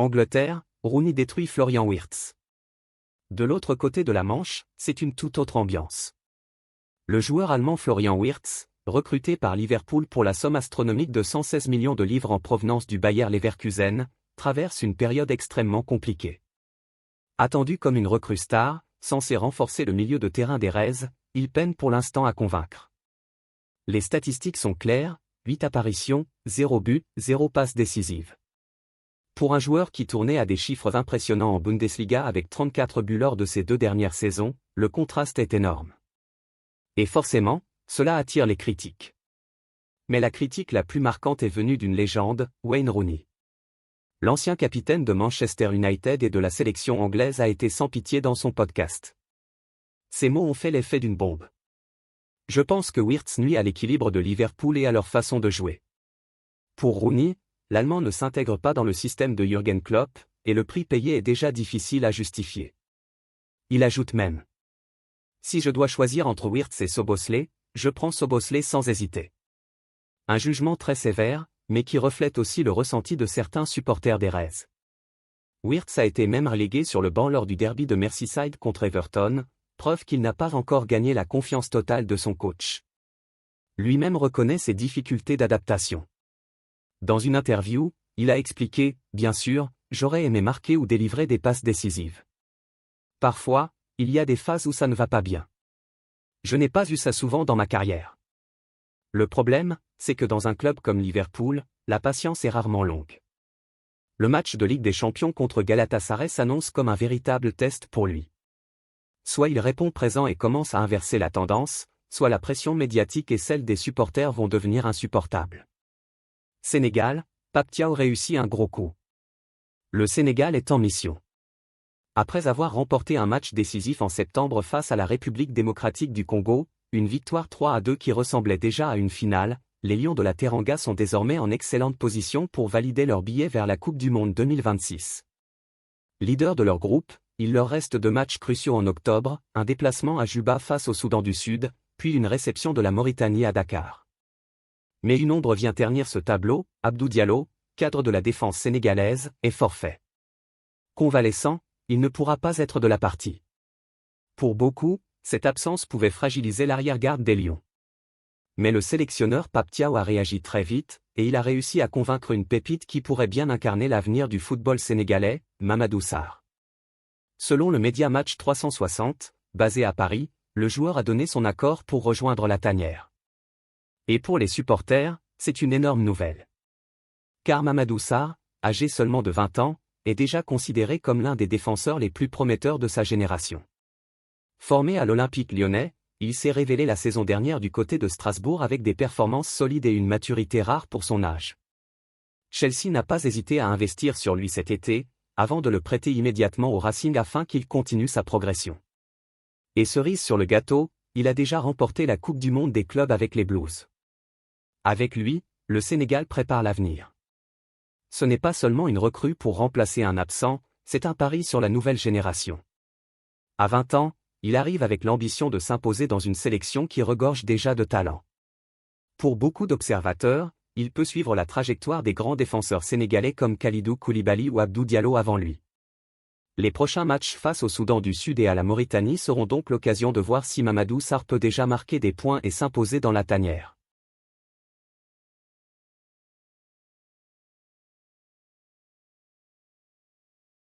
Angleterre, Rooney détruit Florian Wirtz. De l'autre côté de la Manche, c'est une toute autre ambiance. Le joueur allemand Florian Wirtz, recruté par Liverpool pour la somme astronomique de 116 millions de livres en provenance du Bayer Leverkusen, traverse une période extrêmement compliquée. Attendu comme une recrue star, censé renforcer le milieu de terrain des Reds, il peine pour l'instant à convaincre. Les statistiques sont claires, 8 apparitions, 0 but, 0 passe décisive. Pour un joueur qui tournait à des chiffres impressionnants en Bundesliga avec 34 buts lors de ses 2 dernières saisons, le contraste est énorme. Et forcément, cela attire les critiques. Mais la critique la plus marquante est venue d'une légende, Wayne Rooney. L'ancien capitaine de Manchester United et de la sélection anglaise a été sans pitié dans son podcast. Ces mots ont fait l'effet d'une bombe. Je pense que Wirtz nuit à l'équilibre de Liverpool et à leur façon de jouer. Pour Rooney, l'Allemand ne s'intègre pas dans le système de Jürgen Klopp, et le prix payé est déjà difficile à justifier. Il ajoute même: si je dois choisir entre Wirtz et Szoboszlai, je prends Szoboszlai sans hésiter. Un jugement très sévère, mais qui reflète aussi le ressenti de certains supporters des Reds. Wirtz a été même relégué sur le banc lors du derby de Merseyside contre Everton, preuve qu'il n'a pas encore gagné la confiance totale de son coach. Lui-même reconnaît ses difficultés d'adaptation. Dans une interview, il a expliqué: bien sûr, j'aurais aimé marquer ou délivrer des passes décisives. Parfois, il y a des phases où ça ne va pas bien. Je n'ai pas vu ça souvent dans ma carrière. Le problème, c'est que dans un club comme Liverpool, la patience est rarement longue. Le match de Ligue des Champions contre Galatasaray s'annonce comme un véritable test pour lui. Soit il répond présent et commence à inverser la tendance, soit la pression médiatique et celle des supporters vont devenir insupportables. Sénégal, Pape Thiaw réussit un gros coup. Le Sénégal est en mission. Après avoir remporté un match décisif en septembre face à la République démocratique du Congo, une victoire 3-2 qui ressemblait déjà à une finale, les Lions de la Teranga sont désormais en excellente position pour valider leur billet vers la Coupe du Monde 2026. Leader de leur groupe, il leur reste 2 matchs cruciaux en octobre, un déplacement à Juba face au Soudan du Sud, puis une réception de la Mauritanie à Dakar. Mais une ombre vient ternir ce tableau: Abdou Diallo, cadre de la défense sénégalaise, est forfait. Convalescent, il ne pourra pas être de la partie. Pour beaucoup, cette absence pouvait fragiliser l'arrière-garde des Lions. Mais le sélectionneur Pape Thiaw a réagi très vite, et il a réussi à convaincre une pépite qui pourrait bien incarner l'avenir du football sénégalais, Mamadou Sarr. Selon le média Match 360, basé à Paris, le joueur a donné son accord pour rejoindre la tanière. Et pour les supporters, c'est une énorme nouvelle. Car Mamadou Sarr, âgé seulement de 20 ans, est déjà considéré comme l'un des défenseurs les plus prometteurs de sa génération. Formé à l'Olympique lyonnais, il s'est révélé la saison dernière du côté de Strasbourg avec des performances solides et une maturité rare pour son âge. Chelsea n'a pas hésité à investir sur lui cet été, avant de le prêter immédiatement au Racing afin qu'il continue sa progression. Et cerise sur le gâteau, il a déjà remporté la Coupe du Monde des clubs avec les Blues. Avec lui, le Sénégal prépare l'avenir. Ce n'est pas seulement une recrue pour remplacer un absent, c'est un pari sur la nouvelle génération. À 20 ans, il arrive avec l'ambition de s'imposer dans une sélection qui regorge déjà de talent. Pour beaucoup d'observateurs, il peut suivre la trajectoire des grands défenseurs sénégalais comme Kalidou Koulibaly ou Abdou Diallo avant lui. Les prochains matchs face au Soudan du Sud et à la Mauritanie seront donc l'occasion de voir si Mamadou Sarr peut déjà marquer des points et s'imposer dans la tanière.